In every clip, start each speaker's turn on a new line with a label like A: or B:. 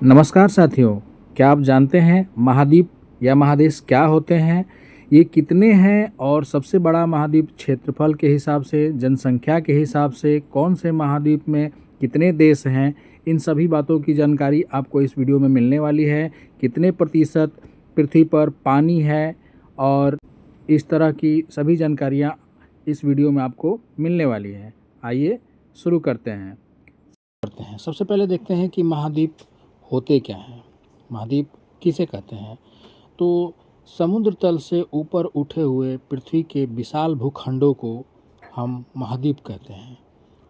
A: नमस्कार साथियों, क्या आप जानते हैं महाद्वीप या महादेश क्या होते हैं? ये कितने हैं और सबसे बड़ा महाद्वीप क्षेत्रफल के हिसाब से, जनसंख्या के हिसाब से, कौन से महाद्वीप में कितने देश हैं? इन सभी बातों की जानकारी आपको इस वीडियो में मिलने वाली है। कितने प्रतिशत पृथ्वी पर पानी है और इस तरह की सभी जानकारियाँ इस वीडियो में आपको मिलने वाली है। आइए शुरू करते हैं। सबसे पहले देखते हैं कि महाद्वीप होते क्या हैं। महाद्वीप किसे कहते हैं? तो समुद्र तल से ऊपर उठे हुए पृथ्वी के विशाल भूखंडों को हम महाद्वीप कहते हैं।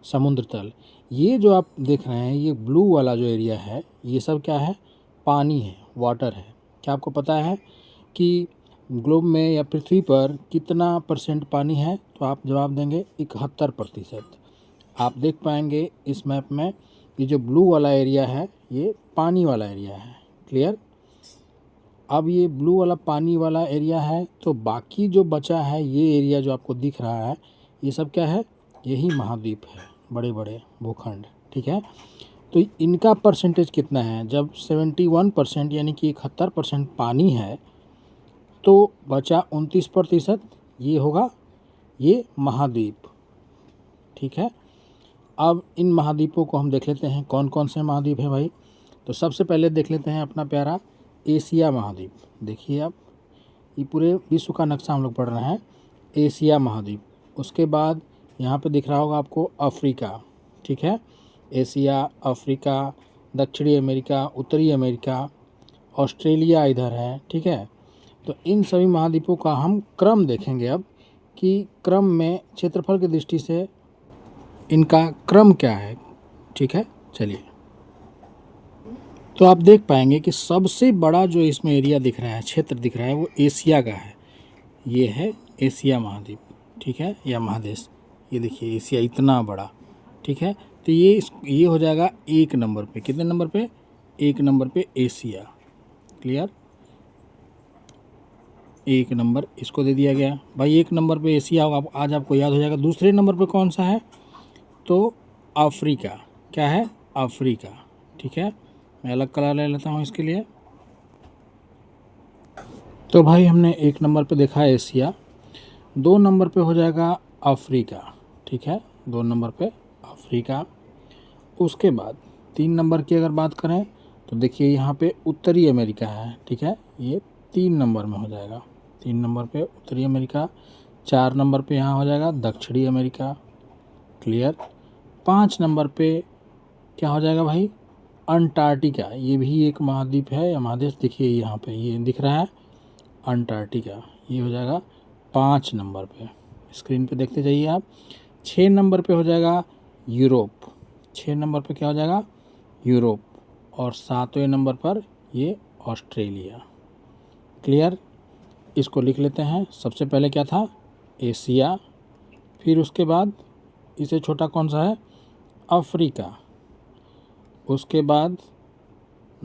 A: समुद्र तल, ये जो आप देख रहे हैं, ये ब्लू वाला जो एरिया है, ये सब क्या है? पानी है, वाटर है। क्या आपको पता है कि ग्लोब में या पृथ्वी पर कितना परसेंट पानी है? तो आप जवाब देंगे 71%। आप देख पाएंगे इस मैप में, ये जो ब्लू वाला एरिया है ये पानी वाला एरिया है। क्लियर? अब ये ब्लू वाला पानी वाला एरिया है, तो बाकी जो बचा है ये एरिया जो आपको दिख रहा है, ये सब क्या है? यही महाद्वीप है, बड़े बड़े भूखंड। ठीक है, तो इनका परसेंटेज कितना है? जब 71% यानी कि 71% पानी है, तो बचा 29% ये होगा ये महाद्वीप। ठीक है, अब इन महाद्वीपों को हम देख लेते हैं कौन कौन से महाद्वीप हैं भाई। तो सबसे पहले देख लेते हैं अपना प्यारा एशिया महाद्वीप। देखिए आप, ये पूरे विश्व का नक्शा हम लोग पढ़ रहे हैं, एशिया महाद्वीप। उसके बाद यहाँ पे दिख रहा होगा आपको अफ्रीका। ठीक है, एशिया, अफ्रीका, दक्षिणी अमेरिका, उत्तरी अमेरिका, ऑस्ट्रेलिया इधर है। ठीक है, तो इन सभी महाद्वीपों का हम क्रम देखेंगे अब, कि क्रम में क्षेत्रफल की दृष्टि से इनका क्रम क्या है। ठीक है, चलिए। तो आप देख पाएंगे कि सबसे बड़ा जो इसमें एरिया दिख रहा है, क्षेत्र दिख रहा है, वो एशिया का है। ये है एशिया महाद्वीप। ठीक है, या महादेश। ये देखिए एशिया इतना बड़ा। ठीक है, तो ये हो जाएगा 1 नंबर पे। कितने नंबर पे? 1 नंबर पे एशिया। क्लियर? 1 नंबर इसको दे दिया गया भाई। 1 नंबर पे एशिया होगा, आज आपको याद हो जाएगा। दूसरे नंबर पे कौन सा है? तो अफ्रीका। क्या है? अफ्रीका। ठीक है, मैं अलग कलर ले लेता हूँ इसके लिए। तो भाई हमने 1 नंबर पे देखा है एशिया, 2 नंबर पे हो जाएगा अफ्रीका। ठीक है, 2 नंबर पे अफ्रीका। उसके बाद 3 नंबर की अगर बात करें तो देखिए यहाँ पे उत्तरी अमेरिका है। ठीक है, ये 3 नंबर में हो जाएगा। 3 नंबर पे उत्तरी अमेरिका। 4 नंबर पे यहाँ हो जाएगा दक्षिणी अमेरिका। क्लियर? 5 नंबर पे क्या हो जाएगा भाई? अंटार्कटिका। ये भी एक महाद्वीप है या महादेश। देखिए यहाँ पे ये दिख रहा है अंटार्कटिका, ये हो जाएगा 5 नंबर पे। स्क्रीन पे देखते जाइए आप। 6 नंबर पे हो जाएगा यूरोप। 6 नंबर पे क्या हो जाएगा? यूरोप। और 7वें नंबर पर ये ऑस्ट्रेलिया। क्लियर? इसको लिख लेते हैं। सबसे पहले क्या था? एशिया। फिर उसके बाद इससे छोटा कौन सा है? अफ्रीका। उसके बाद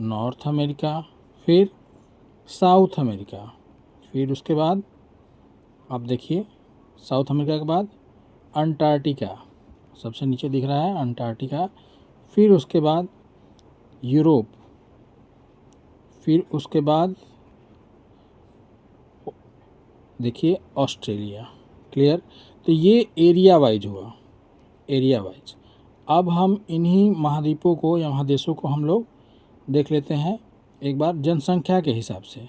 A: नॉर्थ अमेरिका, फिर साउथ अमेरिका, फिर उसके बाद आप देखिए साउथ अमेरिका के बाद अंटार्कटिका, सबसे नीचे दिख रहा है अंटार्कटिका। फिर उसके बाद यूरोप, फिर उसके बाद देखिए ऑस्ट्रेलिया। क्लियर? तो ये एरिया वाइज हुआ, एरिया वाइज। अब हम इन्हीं महाद्वीपों को या महादेशों को हम लोग देख लेते हैं एक बार जनसंख्या के हिसाब से,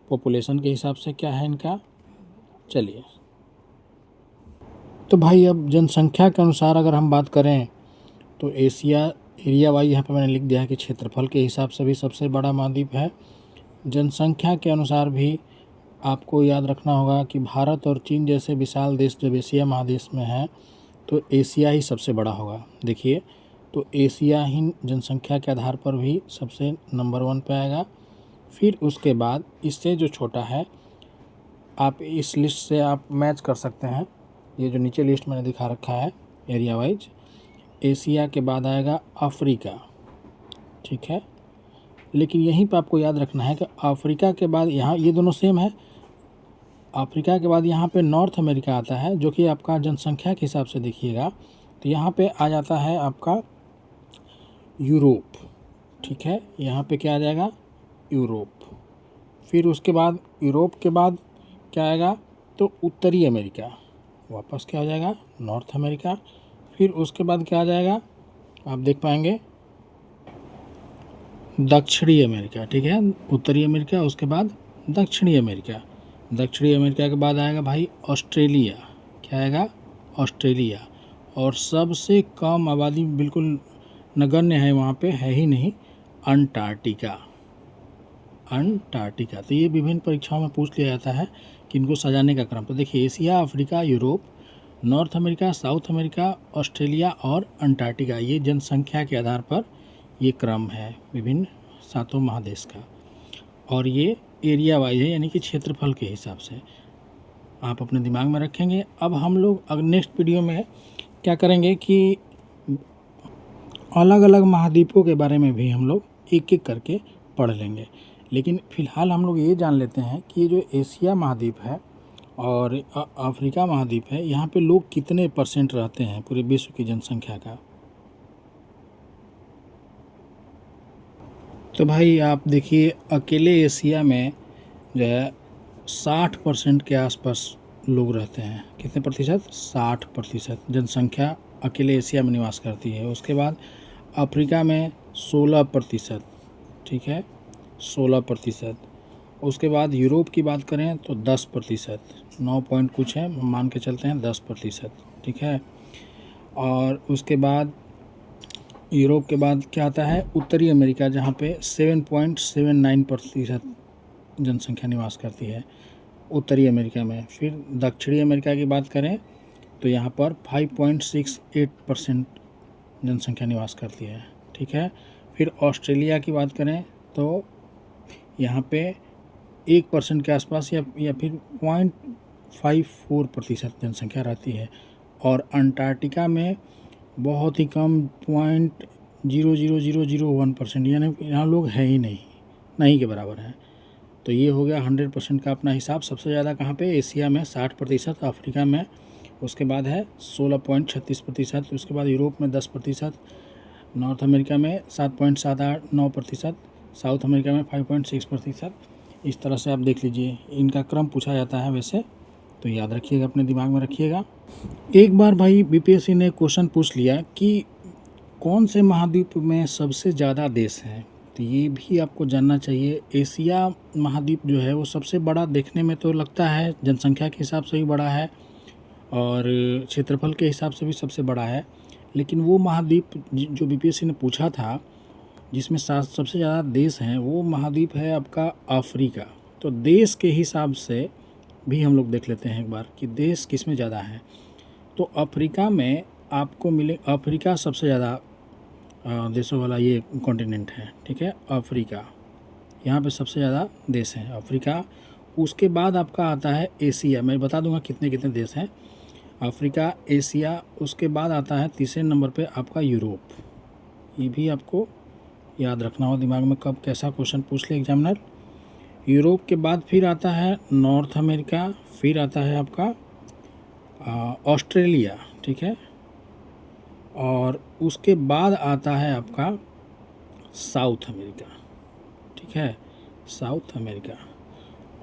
A: पॉपुलेशन के हिसाब से क्या है इनका। चलिए, तो भाई अब जनसंख्या के अनुसार अगर हम बात करें तो एशिया एरिया वाइज यहाँ पे मैंने लिख दिया है कि क्षेत्रफल के हिसाब से भी सबसे बड़ा महाद्वीप है। जनसंख्या के अनुसार भी आपको याद रखना होगा कि भारत और चीन जैसे विशाल देश जब एशिया महादेश में हैं तो एशिया ही सबसे बड़ा होगा। देखिए, तो एशिया ही जनसंख्या के आधार पर भी सबसे नंबर 1 पे आएगा। फिर उसके बाद इससे जो छोटा है, आप इस लिस्ट से आप मैच कर सकते हैं। ये जो नीचे लिस्ट मैंने दिखा रखा है एरिया वाइज, एशिया के बाद आएगा अफ्रीका। ठीक है, लेकिन यहीं पर आपको याद रखना है कि अफ्रीका के बाद यहाँ ये दोनों सेम है। अफ्रीका के बाद यहाँ पे नॉर्थ अमेरिका आता है, जो कि आपका जनसंख्या के हिसाब से देखिएगा तो यहाँ पे आ जाता है आपका यूरोप। ठीक है। यहाँ पे क्या आ जाएगा, यूरोप। फिर उसके बाद यूरोप के बाद क्या आएगा, तो उत्तरी अमेरिका, वापस क्या हो जाएगा, नॉर्थ अमेरिका। फिर उसके बाद क्या आ जाएगा, आप देख पाएंगे, दक्षिणी अमेरिका। ठीक है, उत्तरी अमेरिका, उसके बाद दक्षिणी अमेरिका। दक्षिणी अमेरिका के बाद आएगा भाई ऑस्ट्रेलिया। क्या आएगा, ऑस्ट्रेलिया। और सबसे कम आबादी, बिल्कुल नगण्य है, वहाँ पे है ही नहीं, अंटार्कटिका। अंटार्कटिका। तो ये विभिन्न परीक्षाओं में पूछ लिया जाता है कि इनको सजाने का क्रम। तो देखिए, Asia, Africa, Europe, north America, south America, Australia और अंटार्कटिका, ये जनसंख्या के आधार पर ये क्रम है विभिन्न 7 महादेश का। और ये एरिया वाइज है, यानी कि क्षेत्रफल के हिसाब से आप अपने दिमाग में रखेंगे। अब हम लोग अगर नेक्स्ट वीडियो में क्या करेंगे कि अलग अलग महाद्वीपों के बारे में भी हम लोग एक एक करके पढ़ लेंगे। लेकिन फ़िलहाल हम लोग ये जान लेते हैं कि ये जो एशिया महाद्वीप है और अफ्रीका महाद्वीप है, यहाँ पे लोग कितने % रहते हैं पूरे विश्व की जनसंख्या का। तो भाई आप देखिए, अकेले एशिया में जो है 60% के आसपास लोग रहते हैं। कितने प्रतिशत, 60% जनसंख्या अकेले एशिया में निवास करती है। उसके बाद अफ्रीका में 16%। ठीक है, 16%। उसके बाद यूरोप की बात करें तो 10%, 9 पॉइंट कुछ है, मान के चलते हैं 10%। ठीक है। और उसके बाद यूरोप के बाद क्या आता है, उत्तरी अमेरिका, जहाँ पे 7.79% जनसंख्या निवास करती है उत्तरी अमेरिका में। फिर दक्षिणी अमेरिका की बात करें तो यहाँ पर 5.68% जनसंख्या निवास करती है। ठीक है। फिर ऑस्ट्रेलिया की बात करें तो यहाँ पे 1% के आसपास या फिर 0.54% जनसंख्या रहती है। और अंटार्कटिका में बहुत ही कम 0.00001%, यानी यहाँ लोग हैं ही नहीं के बराबर हैं। तो ये हो गया 100% का अपना हिसाब। सबसे ज़्यादा कहाँ पे, एशिया में 60%, अफ्रीका में उसके बाद है 16.36%, उसके बाद यूरोप में 10%, नॉर्थ अमेरिका में 7.79%, साउथ अमेरिका में 5.6%। इस तरह से आप देख लीजिए, इनका क्रम पूछा जाता है वैसे, तो याद रखिएगा, अपने दिमाग में रखिएगा। एक बार भाई बीपीएससी ने क्वेश्चन पूछ लिया कि कौन से महाद्वीप में सबसे ज़्यादा देश हैं, तो ये भी आपको जानना चाहिए। एशिया महाद्वीप जो है वो सबसे बड़ा, देखने में तो लगता है जनसंख्या के हिसाब से भी बड़ा है और क्षेत्रफल के हिसाब से भी सबसे बड़ा है, लेकिन वो महाद्वीप जो बीपीएससी ने पूछा था जिसमें सबसे ज़्यादा देश हैं, वो महाद्वीप है आपका अफ्रीका। तो देश के हिसाब से भी हम लोग देख लेते हैं एक बार कि देश किस में ज़्यादा है। तो अफ्रीका में आपको मिले, अफ्रीका सबसे ज़्यादा देशों वाला ये कॉन्टिनेंट है। ठीक है, अफ्रीका, यहाँ पे सबसे ज़्यादा देश हैं अफ्रीका। उसके बाद आपका आता है एशिया, मैं बता दूंगा कितने कितने देश हैं। अफ्रीका, एशिया, उसके बाद आता है तीसरे नंबर पे आपका यूरोप। ये भी आपको याद रखना हो दिमाग में, कब कैसा क्वेश्चन पूछ ले एग्जामिनर। यूरोप के बाद फिर आता है नॉर्थ अमेरिका, फिर आता है आपका ऑस्ट्रेलिया। ठीक है, और उसके बाद आता है आपका साउथ अमेरिका। ठीक है, साउथ अमेरिका।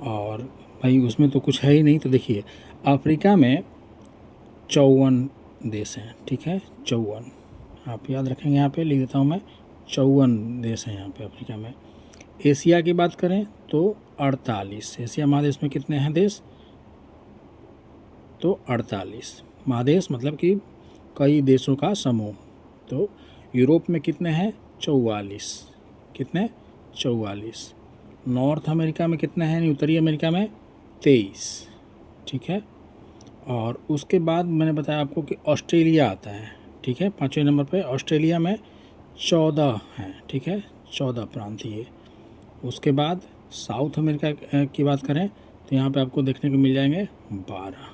A: और भाई उसमें तो कुछ है ही नहीं। तो देखिए, अफ्रीका में 54 देश हैं। ठीक है, 54, आप याद रखेंगे, यहाँ पे लिख देता हूँ मैं, 54 देश हैं यहाँ पे अफ्रीका में। एशिया की बात करें तो 48, एशिया महादेश में कितने हैं देश, तो 48 महादेश, मतलब कि कई देशों का समूह। तो यूरोप में कितने हैं, 44, कितने, 44। नॉर्थ अमेरिका में कितने हैं, उत्तरी अमेरिका में 23। ठीक है, और उसके बाद मैंने बताया आपको कि ऑस्ट्रेलिया आता है। ठीक है, 5वें नंबर पे ऑस्ट्रेलिया में 14 हैं। ठीक है, 14 प्रांतीय। उसके बाद साउथ अमेरिका की बात करें तो यहाँ पे आपको देखने को मिल जाएंगे 12।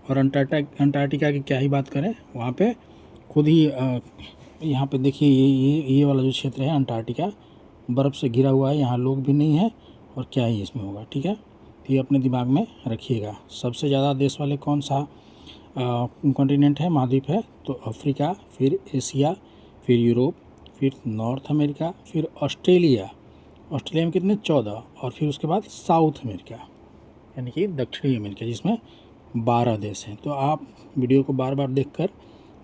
A: और अंटार्कटिका की क्या ही बात करें, वहाँ पे खुद ही यहाँ पे देखिए, ये वाला जो क्षेत्र है अंटार्कटिका, बर्फ़ से घिरा हुआ है, यहाँ लोग भी नहीं हैं, और क्या ही इसमें होगा। ठीक है, तो ये अपने दिमाग में रखिएगा। सबसे ज़्यादा देश वाले कौन सा कॉन्टिनेंट है, महाद्वीप है, तो अफ्रीका, फिर एशिया, फिर यूरोप, फिर नॉर्थ अमेरिका, फिर ऑस्ट्रेलिया, ऑस्ट्रेलिया में कितने 14, और फिर उसके बाद साउथ अमेरिका यानी कि दक्षिणी अमेरिका जिसमें 12 देश हैं। तो आप वीडियो को बार बार देखकर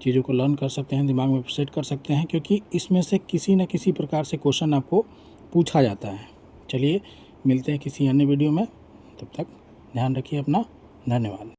A: चीज़ों को लर्न कर सकते हैं, दिमाग में सेट कर सकते हैं, क्योंकि इसमें से किसी न किसी प्रकार से क्वेश्चन आपको पूछा जाता है। चलिए मिलते हैं किसी अन्य वीडियो में, तब तक ध्यान रखिए अपना। धन्यवाद।